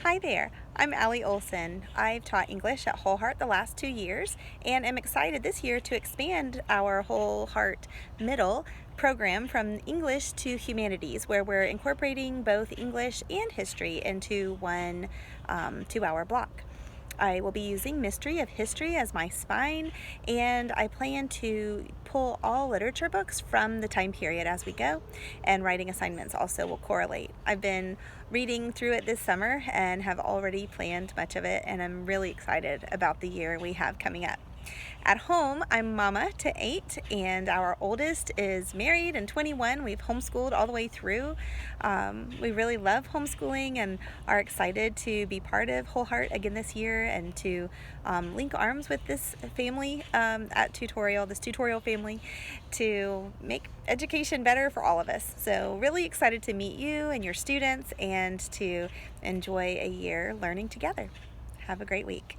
Hi there, I'm Allie Olsen. I've taught English at Whole Heart the last 2 years and am excited this year to expand our Whole Heart Middle program from English to Humanities, where we're incorporating both English and history into one 2-hour block. I will be using Mystery of History as my spine, and I plan to pull all literature books from the time period as we go, and writing assignments also will correlate. I've been reading through it this summer and have already planned much of it, and I'm really excited about the year we have coming up. At home, I'm mama to 8, and our oldest is married and 21. We've homeschooled all the way through. We really love homeschooling and are excited to be part of Whole Heart again this year and to link arms with this family at this tutorial family, to make education better for all of us. So really excited to meet you and your students and to enjoy a year learning together. Have a great week.